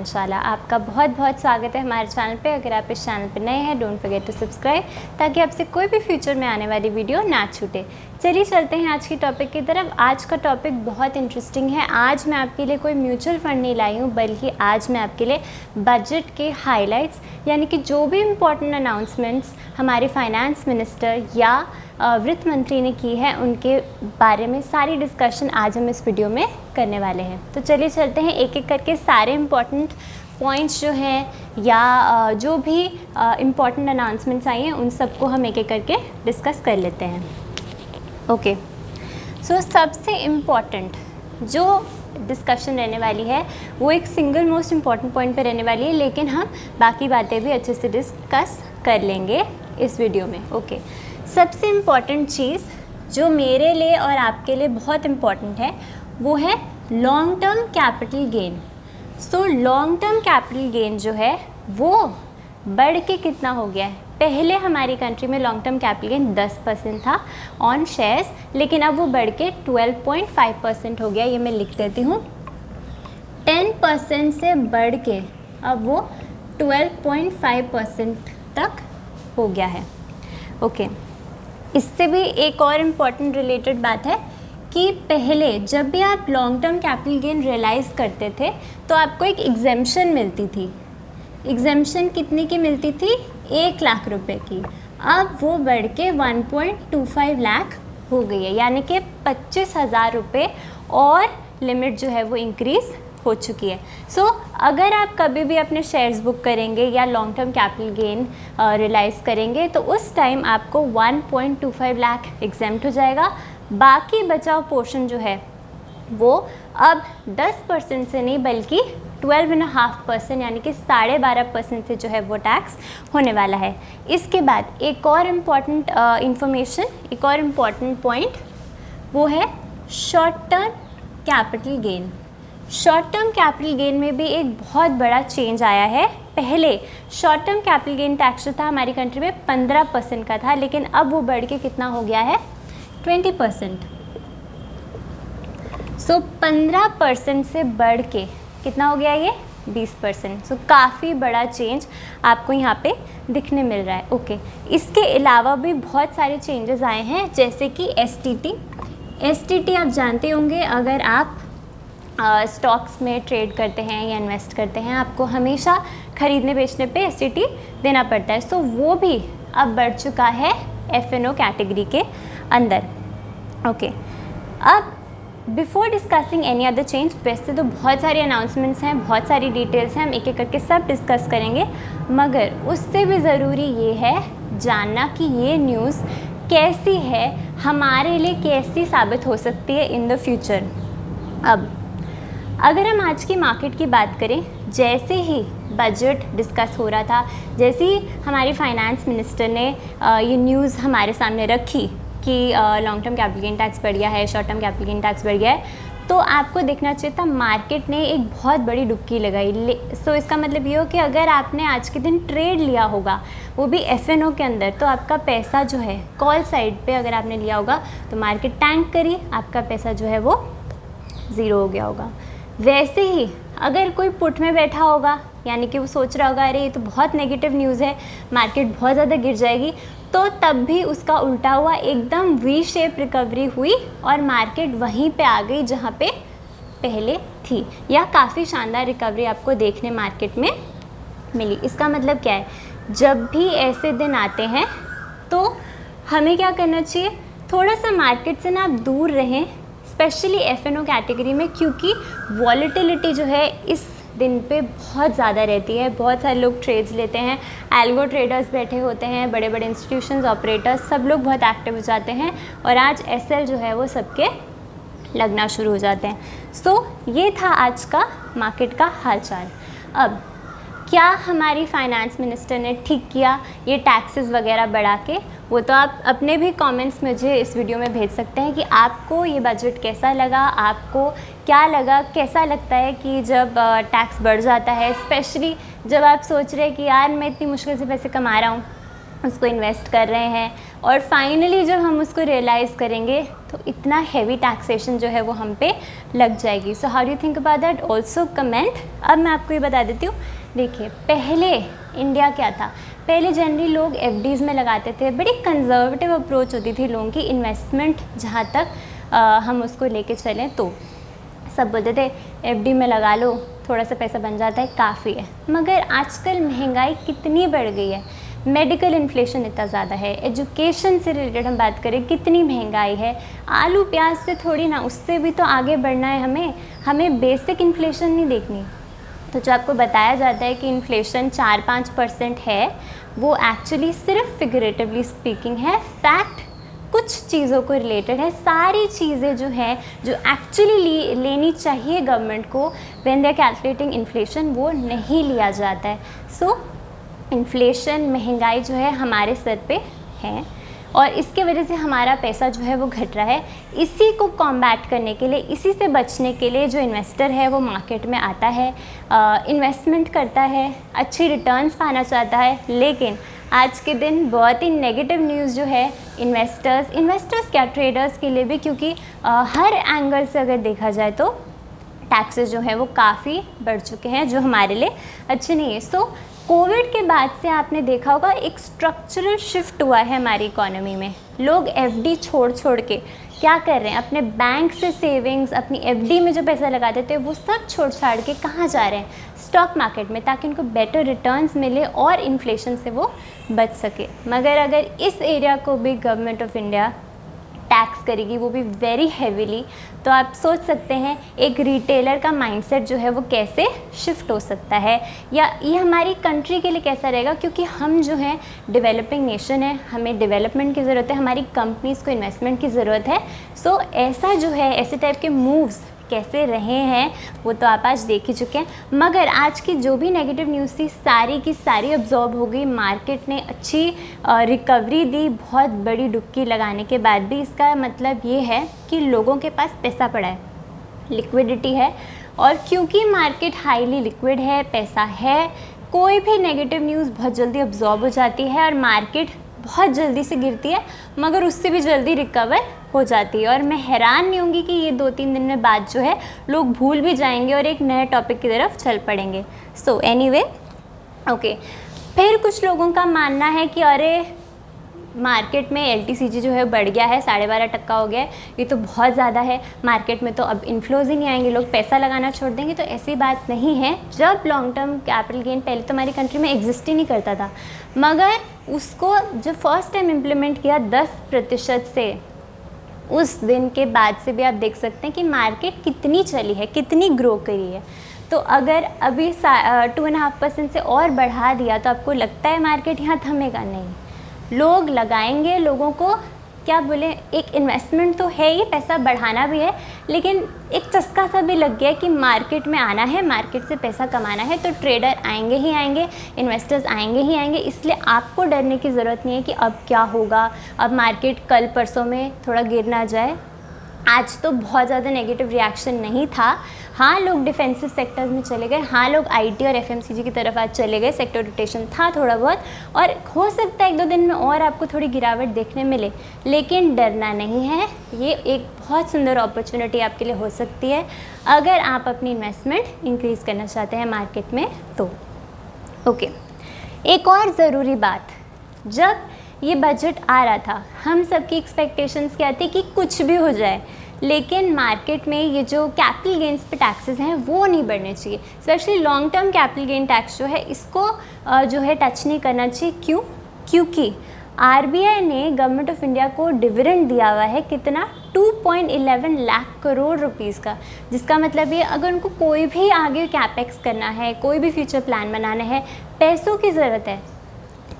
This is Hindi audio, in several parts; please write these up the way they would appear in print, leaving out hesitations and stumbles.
पांचाला। आपका बहुत बहुत स्वागत है हमारे चैनल पे। अगर आप इस चैनल पे नए हैं, डोंट फॉरगेट टू सब्सक्राइब ताकि आपसे कोई भी फ्यूचर में आने वाली वीडियो ना छूटे। चलिए चलते हैं आज की टॉपिक की तरफ। आज का टॉपिक बहुत इंटरेस्टिंग है। आज मैं आपके लिए कोई म्यूचुअल फंड नहीं लाई हूँ, बल्कि आज मैं आपके लिए बजट के हाईलाइट्स यानी कि जो भी इम्पोर्टेंट अनाउंसमेंट्स हमारे फाइनेंस मिनिस्टर या वित्त मंत्री ने की है उनके बारे में सारी डिस्कशन आज हम इस वीडियो में करने वाले हैं। तो चलिए चलते हैं एक एक करके सारे इम्पॉर्टेंट पॉइंट्स जो हैं या जो भी इम्पॉर्टेंट अनाउंसमेंट्स आई हैं उन सबको हम एक एक करके डिस्कस कर लेते हैं। ओके, सो सबसे इम्पॉर्टेंट जो डिस्कशन रहने वाली है वो एक सिंगल मोस्ट इम्पॉर्टेंट पॉइंट पे रहने वाली है, लेकिन हम बाकी बातें भी अच्छे से डिस्कस कर लेंगे इस वीडियो में। ओके, सबसे इम्पॉर्टेंट चीज़ जो मेरे लिए और आपके लिए बहुत इम्पॉर्टेंट है वो है long term capital gain. So long term capital gain जो है वो बढ़ के कितना हो गया है। पहले हमारी कंट्री में लॉन्ग टर्म कैपिटल गेन 10% था ऑन शेयर्स, लेकिन अब वो बढ़ के 12.5% हो गया। ये मैं लिख देती हूँ, 10% से बढ़ के अब वो 12.5% तक हो गया है। ओके, इससे भी एक और इम्पॉर्टेंट रिलेटेड बात है कि पहले जब भी आप long term capital gain realise करते थे तो आपको एक एग्जेम्पशन मिलती थी। एग्जेम्पशन कितने की मिलती थी? 1 लाख रुपए की। अब वो बढ़ के 1.25 लाख हो गई है, यानी कि 25,000 रुपये और लिमिट जो है वो इंक्रीज़ हो चुकी है। सो अगर आप कभी भी अपने शेयर्स बुक करेंगे या long term capital gain realise करेंगे तो उस टाइम आपको 1.25 लाख एग्जेम्प्ट हो जाएगा। बाकी बचा हुआ पोर्शन जो है वो अब 10% से नहीं बल्कि 12.5% यानी कि 12.5% से जो है वो टैक्स होने वाला है। इसके बाद एक और इम्पॉर्टेंट इंफॉर्मेशन, एक और इम्पॉर्टेंट पॉइंट वो है short term capital gain. Short term capital gain में भी एक बहुत बड़ा चेंज आया है। पहले short term capital gain tax जो था हमारी कंट्री में 15% का था, लेकिन अब वो बढ़ के कितना हो गया है? 20%। सो 15% से बढ़ के कितना हो गया ये? 20%। सो काफ़ी बड़ा चेंज आपको यहाँ पे दिखने मिल रहा है। ओके, इसके अलावा भी बहुत सारे चेंजेस आए हैं, जैसे कि एसटीटी आप जानते होंगे। अगर आप स्टॉक्स में ट्रेड करते हैं या इन्वेस्ट करते हैं, आपको हमेशा ख़रीदने बेचने पे एसटीटी देना पड़ता है। सो वो भी अब बढ़ चुका है एफएनओ कैटेगरी के अंदर। ओके, अब before discussing any other change, वैसे तो बहुत सारी अनाउंसमेंट्स हैं, बहुत सारी डिटेल्स हैं, हम एक एक करके सब डिस्कस करेंगे, मगर उससे भी ज़रूरी ये है जानना कि ये न्यूज़ कैसी है, हमारे लिए कैसी साबित हो सकती है इन द फ्यूचर। अब अगर हम आज की मार्केट की बात करें, जैसे ही बजट डिस्कस हो रहा था, जैसे ही हमारी फाइनेंस मिनिस्टर ने ये न्यूज़ हमारे सामने रखी कि long term capital gain tax बढ़ गया है, short term capital gain tax बढ़ गया है, तो आपको देखना चाहिए था मार्केट ने एक बहुत बड़ी डुबकी लगाई। सो इसका मतलब ये हो कि अगर आपने आज के दिन ट्रेड लिया होगा वो भी एफएनओ के अंदर, तो आपका पैसा जो है कॉल साइड पे अगर आपने लिया होगा तो मार्केट टैंक करी, आपका पैसा जो है वो ज़ीरो हो गया होगा। वैसे ही अगर कोई पुट में बैठा होगा, यानी कि वो सोच रहा होगा अरे ये तो बहुत नेगेटिव न्यूज़ है, मार्केट बहुत ज़्यादा गिर जाएगी, तो तब भी उसका उल्टा हुआ, एकदम वी शेप रिकवरी हुई और मार्केट वहीं पे आ गई जहाँ पे पहले थी, या काफ़ी शानदार रिकवरी आपको देखने मार्केट में मिली। इसका मतलब क्या है? जब भी ऐसे दिन आते हैं तो हमें क्या करना चाहिए? थोड़ा सा मार्केट से ना आप दूर रहें, स्पेशली एफएनओ कैटेगरी में, क्योंकि वॉलेटिलिटी जो है इस दिन पे बहुत ज़्यादा रहती है। बहुत सारे लोग ट्रेड्स लेते हैं, एल्गो ट्रेडर्स बैठे होते हैं, बड़े बड़े इंस्टीट्यूशंस, ऑपरेटर्स, सब लोग बहुत एक्टिव हो जाते हैं और आज एसएल जो है वो सबके लगना शुरू हो जाते हैं। सो ये था आज का मार्केट का हालचाल। अब क्या हमारी फाइनेंस मिनिस्टर ने ठीक किया ये टैक्सेस वगैरह बढ़ा के? वो तो आप अपने भी कमेंट्स मुझे इस वीडियो में भेज सकते हैं कि आपको ये बजट कैसा लगा, आपको क्या लगा, कैसा लगता है कि जब टैक्स बढ़ जाता है, स्पेशली जब आप सोच रहे हैं कि यार मैं इतनी मुश्किल से पैसे कमा रहा हूँ उसको इन्वेस्ट कर रहे हैं, और फाइनली जब हम उसको रियलाइज़ करेंगे तो इतना हैवी टैक्सेशन जो है वो हम पे लग जाएगी। So how do you think about that, also comment. अब मैं आपको ये बता देती हूँ, देखिए पहले इंडिया क्या था, पहले जनरली लोग एफडीज़ में लगाते थे, बड़ी कंजर्वेटिव अप्रोच होती थी लोगों की इन्वेस्टमेंट जहाँ तक हम उसको लेके चलें तो सब बोलते थे एफडी में लगा लो, थोड़ा सा पैसा बन जाता है, काफ़ी है। मगर आजकल महंगाई कितनी बढ़ गई है, मेडिकल इन्फ्लेशन इतना ज़्यादा है, एजुकेशन से रिलेटेड हम बात करें कितनी महंगाई है, आलू प्याज से थोड़ी ना, उससे भी तो आगे बढ़ना है हमें बेसिक इन्फ्लेशन नहीं देखनी। तो जो आपको बताया जाता है कि इन्फ्लेशन 4-5% है, वो एक्चुअली सिर्फ फिगरेटिवली स्पीकिंग है, फैक्ट कुछ चीज़ों को रिलेटेड है। सारी चीज़ें जो हैं जो एक्चुअली लेनी चाहिए गवर्नमेंट को when they are calculating inflation, वो नहीं लिया जाता है। सो इन्फ्लेशन, महंगाई जो है हमारे सर पे है, और इसके वजह से हमारा पैसा जो है वो घट रहा है। इसी को कॉम्बैट करने के लिए, इसी से बचने के लिए जो इन्वेस्टर है वो मार्केट में आता है, इन्वेस्टमेंट करता है, अच्छी रिटर्न्स पाना चाहता है। लेकिन आज के दिन बहुत ही नेगेटिव न्यूज़ जो है इन्वेस्टर्स क्या, ट्रेडर्स के लिए भी, क्योंकि हर एंगल से अगर देखा जाए तो टैक्सेस जो है वो काफ़ी बढ़ चुके हैं, जो हमारे लिए अच्छे नहीं है। सो कोविड के बाद से आपने देखा होगा एक स्ट्रक्चरल शिफ्ट हुआ है हमारी इकोनॉमी में। लोग एफडी छोड़ के क्या कर रहे हैं, अपने बैंक से सेविंग्स, अपनी एफडी में जो पैसा लगाते थे वो सब छोड़ छाड़ के कहाँ जा रहे हैं, स्टॉक मार्केट में, ताकि उनको बेटर रिटर्न्स मिले और इन्फ्लेशन से वो बच सके। मगर अगर इस एरिया को भी गवर्नमेंट ऑफ इंडिया टैक्स करेगी, वो भी वेरी हेवीली, तो आप सोच सकते हैं एक रिटेलर का माइंडसेट जो है वो कैसे शिफ्ट हो सकता है, या ये हमारी कंट्री के लिए कैसा रहेगा, क्योंकि हम जो है डेवलपिंग नेशन है, हमें डेवलपमेंट की ज़रूरत है, हमारी कंपनीज़ को इन्वेस्टमेंट की ज़रूरत है। सो ऐसा जो है, ऐसे टाइप के मूव्स कैसे रहे हैं वो तो आप आज देख ही चुके हैं। मगर आज की जो भी नेगेटिव न्यूज़ थी सारी की सारी अब्जॉर्ब हो गई, मार्केट ने अच्छी रिकवरी दी बहुत बड़ी डुबकी लगाने के बाद भी। इसका मतलब ये है कि लोगों के पास पैसा पड़ा है, लिक्विडिटी है, और क्योंकि मार्केट हाईली लिक्विड है, पैसा है, कोई भी नेगेटिव न्यूज़ बहुत जल्दी अब्जॉर्ब हो जाती है और मार्केट बहुत जल्दी से गिरती है, मगर उससे भी जल्दी रिकवर हो जाती है। और मैं हैरान नहीं होंगी कि ये 2-3 दिन में बाद जो है लोग भूल भी जाएंगे और एक नए टॉपिक की तरफ चल पड़ेंगे। So anyway, okay. फिर कुछ लोगों का मानना है कि अरे मार्केट में LTCG जो है बढ़ गया है, 12.5% हो गया है, ये तो बहुत ज़्यादा है, मार्केट में तो अब इन्फ्लोज ही नहीं आएंगे, लोग पैसा लगाना छोड़ देंगे। तो ऐसी बात नहीं है। जब लॉन्ग टर्म कैपिटल गेन पहले तो हमारी कंट्री में एग्जिस्ट ही नहीं करता था, मगर उसको जब फर्स्ट टाइम इम्प्लीमेंट किया 10% से, उस दिन के बाद से भी आप देख सकते हैं कि मार्केट कितनी चली है, कितनी ग्रो करी है। तो अगर अभी 2.5% से और बढ़ा दिया तो आपको लगता है मार्केट यहाँ थमेगा? नहीं, लोग लगाएंगे। लोगों को क्या बोले, एक इन्वेस्टमेंट तो है ही, पैसा बढ़ाना भी है, लेकिन एक चस्का सा भी लग गया कि मार्केट में आना है, मार्केट से पैसा कमाना है, तो ट्रेडर आएंगे ही आएंगे, इन्वेस्टर्स आएंगे ही आएंगे। इसलिए आपको डरने की ज़रूरत नहीं है कि अब क्या होगा, अब मार्केट कल परसों में थोड़ा गिर ना जाए। आज तो बहुत ज़्यादा नेगेटिव रिएक्शन नहीं था। हाँ, लोग डिफेंसिव सेक्टर्स में चले गए, हाँ लोग IT और FMCG की तरफ आज चले गए, सेक्टर रोटेशन था थोड़ा बहुत, और हो सकता है 1-2 दिन में और आपको थोड़ी गिरावट देखने मिले, लेकिन डरना नहीं है। ये एक बहुत सुंदर अपॉर्चुनिटी आपके लिए हो सकती है अगर आप अपनी इन्वेस्टमेंट इंक्रीज़ करना चाहते हैं मार्केट में तो। ओके, एक और ज़रूरी बात, जब ये बजट आ रहा था हम सबकी एक्सपेक्टेशंस क्या थी कि कुछ भी हो जाए, लेकिन मार्केट में ये जो कैपिटल गेन्स पे टैक्सेस हैं वो नहीं बढ़ने चाहिए। Specially long term capital gain tax जो है, इसको जो है टच नहीं करना चाहिए। क्यों? क्योंकि RBI ने गवर्नमेंट ऑफ इंडिया को डिविडेंड दिया हुआ है कितना, 2.11 लाख करोड़ रुपीज़ का, जिसका मतलब ये अगर उनको कोई भी आगे कैपेक्स करना है, कोई भी फ्यूचर प्लान बनाना है, पैसों की ज़रूरत है,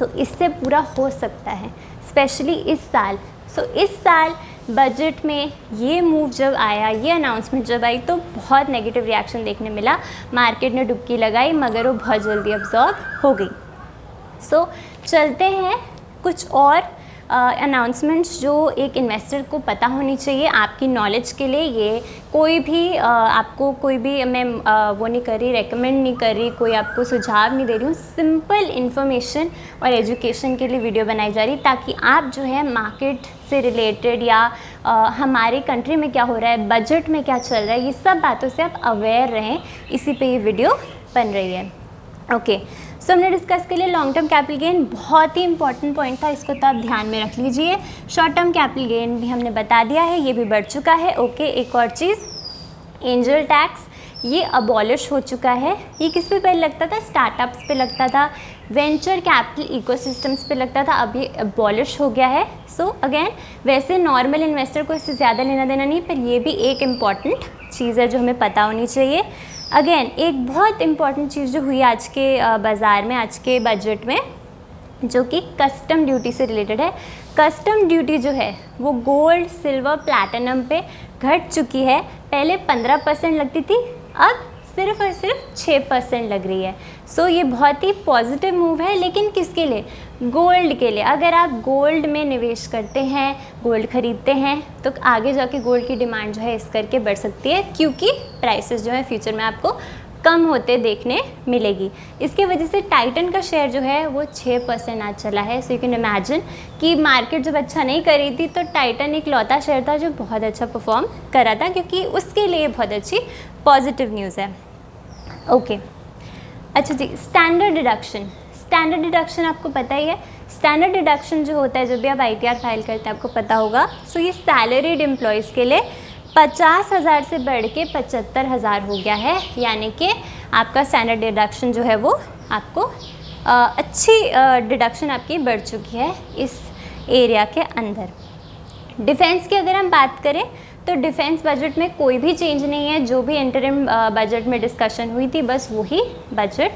तो इससे पूरा हो सकता है, स्पेशली इस साल। सो इस साल बजट में ये मूव जब आया, ये अनाउंसमेंट जब आई, तो बहुत नेगेटिव रिएक्शन देखने मिला, मार्केट ने डुबकी लगाई, मगर वो बहुत जल्दी अब्जॉर्ब हो गई। सो चलते हैं कुछ और अनाउंसमेंट्स जो एक इन्वेस्टर को पता होनी चाहिए आपकी नॉलेज के लिए। ये कोई भी आपको कोई भी मैं वो नहीं कर रही, रेकमेंड नहीं कर रही, कोई आपको सुझाव नहीं दे रही हूँ। सिंपल इन्फॉर्मेशन और एजुकेशन के लिए वीडियो बनाई जा रही ताकि आप जो है मार्केट से रिलेटेड या हमारे कंट्री में क्या हो रहा है, बजट में क्या चल रहा है, ये सब बातों से आप अवेयर रहें। इसी पे ये वीडियो बन रही है। ओके, सो हमने डिस्कस के लिए लॉन्ग टर्म कैपिटल गेन बहुत ही इंपॉर्टेंट पॉइंट था, इसको तो आप ध्यान में रख लीजिए। शॉर्ट टर्म कैपिटल गेन भी हमने बता दिया है, ये भी बढ़ चुका है। ओके, एक और चीज़, एंजल टैक्स ये अबॉलिश हो चुका है। ये किस पे पहले लगता था? स्टार्टअप्स पे लगता था, वेंचर कैपिटल इकोसिस्टम्स पे लगता था, अब ये अबॉलिश हो गया है। सो अगेन वैसे नॉर्मल इन्वेस्टर को इससे ज़्यादा लेना देना नहीं, पर ये भी एक इम्पॉर्टेंट चीज़ है जो हमें पता होनी चाहिए। अगेन एक बहुत इम्पॉर्टेंट चीज़ जो हुई आज के बाज़ार में, आज के बजट में, जो कि कस्टम ड्यूटी से रिलेटेड है। कस्टम ड्यूटी जो है वो गोल्ड, सिल्वर, प्लैटिनम पे घट चुकी है। पहले 15% लगती थी, अब सिर्फ और सिर्फ 6% लग रही है। सो ये बहुत ही पॉजिटिव मूव है, लेकिन किसके लिए? गोल्ड के लिए। अगर आप गोल्ड में निवेश करते हैं, गोल्ड खरीदते हैं, तो आगे जाके गोल्ड की डिमांड जो है इस करके बढ़ सकती है, क्योंकि प्राइसेस जो है फ्यूचर में आपको कम होते देखने मिलेगी। इसके वजह से टाइटन का शेयर जो है वो 6% आज चला है। सो यू कैन इमेजिन कि मार्केट जब अच्छा नहीं कर रही थी तो टाइटन एक लौता शेयर था जो बहुत अच्छा परफॉर्म कर रहा था, क्योंकि उसके लिए बहुत अच्छी पॉजिटिव न्यूज़ है। ओके, अच्छा जी, स्टैंडर्ड डिडक्शन। स्टैंडर्ड डिडक्शन आपको पता ही है। स्टैंडर्ड डिडक्शन जो होता है जब भी आप ITR फाइल करते हैं, आपको पता होगा। सो ये सैलरीड एम्प्लॉयज़ के लिए 50,000 से बढ़ के 75,000 हो गया है। यानी कि आपका स्टैंडर्ड डिडक्शन जो है वो आपको अच्छी डिडक्शन आपकी बढ़ चुकी है इस एरिया के अंदर। डिफेंस की अगर हम बात करें तो डिफेंस बजट में कोई भी चेंज नहीं है। जो भी इंटरिम बजट में डिस्कशन हुई थी बस वही बजट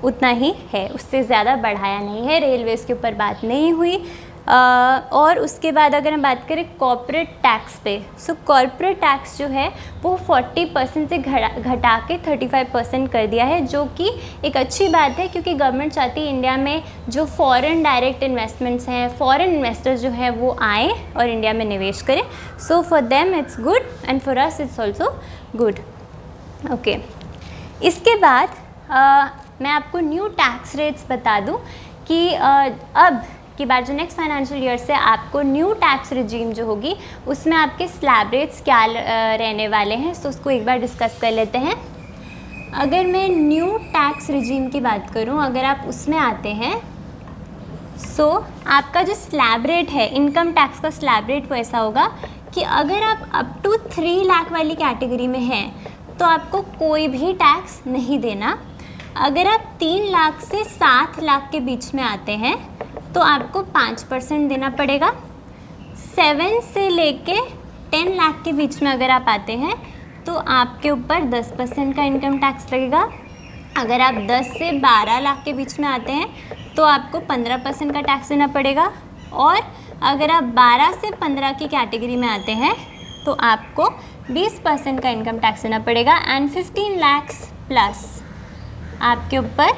उतना ही है, उससे ज़्यादा बढ़ाया नहीं है। रेलवेज़ के ऊपर बात नहीं हुई। और उसके बाद अगर हम बात करें कॉर्पोरेट टैक्स पे, सो कॉर्पोरेट टैक्स जो है वो 40% से घटा के 35% कर दिया है, जो कि एक अच्छी बात है, क्योंकि गवर्नमेंट चाहती है इंडिया में जो फॉरेन डायरेक्ट इन्वेस्टमेंट्स हैं, फॉरेन इन्वेस्टर्स जो हैं वो आएँ और इंडिया में निवेश करें। So for them it's good and for us it's also good. Okay, इसके बाद मैं आपको न्यू टैक्स रेट्स बता दूं कि अब की बार जो नेक्स्ट फाइनेंशियल ईयर से आपको न्यू टैक्स रिजीम जो होगी उसमें आपके स्लैब रेट्स क्या रहने वाले हैं। तो उसको एक बार डिस्कस कर लेते हैं। अगर मैं न्यू टैक्स रिजीम की बात करूं, अगर आप उसमें आते हैं, सो आपका जो स्लैब रेट है, इनकम टैक्स का स्लैब रेट वो ऐसा होगा कि अगर आप अप टू 3 लाख वाली कैटेगरी में हैं तो आपको कोई भी टैक्स नहीं देना। अगर आप 3 लाख से 7 लाख के बीच में आते हैं तो आपको 5% देना पड़ेगा। 7 से लेके 10 लाख के बीच में अगर आप आते हैं तो आपके ऊपर 10% का इनकम टैक्स लगेगा। अगर आप 10 से 12 लाख के बीच में आते हैं तो आपको 15% का टैक्स देना पड़ेगा। और अगर आप 12 से 15 की कैटेगरी में आते हैं तो आपको 20% का इनकम टैक्स देना पड़ेगा। एंड 15 लाख प्लस आपके ऊपर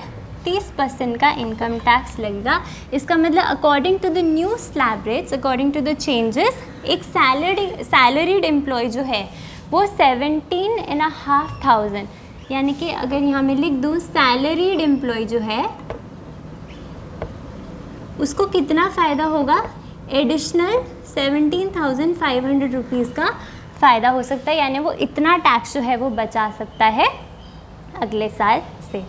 30% का इनकम टैक्स लगेगा। इसका मतलब according to the new slab rates, according to the changes, एक सैलरीड एम्प्लॉय जो है वो 17,500, यानी कि अगर यहाँ मैं लिख दूँ सैलरीड एम्प्लॉय जो है उसको कितना फ़ायदा होगा? एडिशनल 17,500 रुपीज़ का फ़ायदा हो सकता है, यानी वो इतना टैक्स जो है वो बचा सकता है अगले साल से।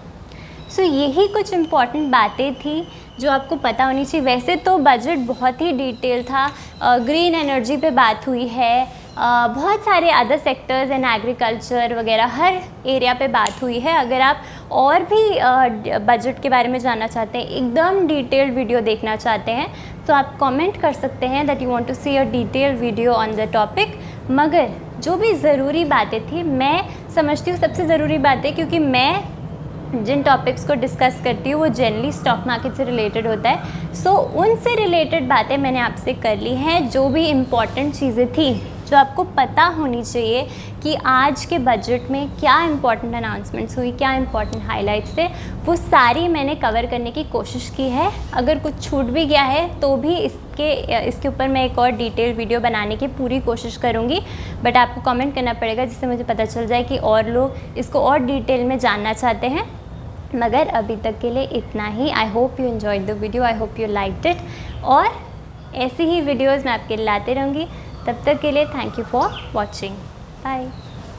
सो यही कुछ इम्पॉर्टेंट बातें थी जो आपको पता होनी चाहिए। वैसे तो बजट बहुत ही डिटेल था, ग्रीन एनर्जी पे बात हुई है, बहुत सारे अदर सेक्टर्स एंड एग्रीकल्चर वगैरह हर एरिया पे बात हुई है। अगर आप और भी बजट के बारे में जानना चाहते हैं, एकदम डिटेल्ड वीडियो देखना चाहते हैं, तो आप कमेंट कर सकते हैं that you want to see a detailed video on the topic. मगर जो भी ज़रूरी बातें थी, मैं समझती हूँ सबसे ज़रूरी बातें, क्योंकि मैं जिन टॉपिक्स को डिस्कस करती हूँ वो जनरली स्टॉक मार्केट से रिलेटेड होता है। सो उनसे रिलेटेड बातें मैंने आपसे कर ली हैं। जो भी इम्पॉर्टेंट चीज़ें थी जो आपको पता होनी चाहिए कि आज के बजट में क्या इंपॉर्टेंट अनाउंसमेंट्स हुई, क्या इंपॉर्टेंट हाइलाइट्स थे, वो सारी मैंने कवर करने की कोशिश की है। अगर कुछ छूट भी गया है तो भी इसके ऊपर मैं एक और डिटेल वीडियो बनाने की पूरी कोशिश करूँगी, बट आपको कमेंट करना पड़ेगा जिससे मुझे पता चल जाए कि और लोग इसको और डिटेल में जानना चाहते हैं। मगर अभी तक के लिए इतना ही। I hope you enjoyed the video, I hope you liked it, और ऐसी ही वीडियोज़ मैं आपके लिए लाते रहूँगी। तब तक के लिए thank you for watching. Bye.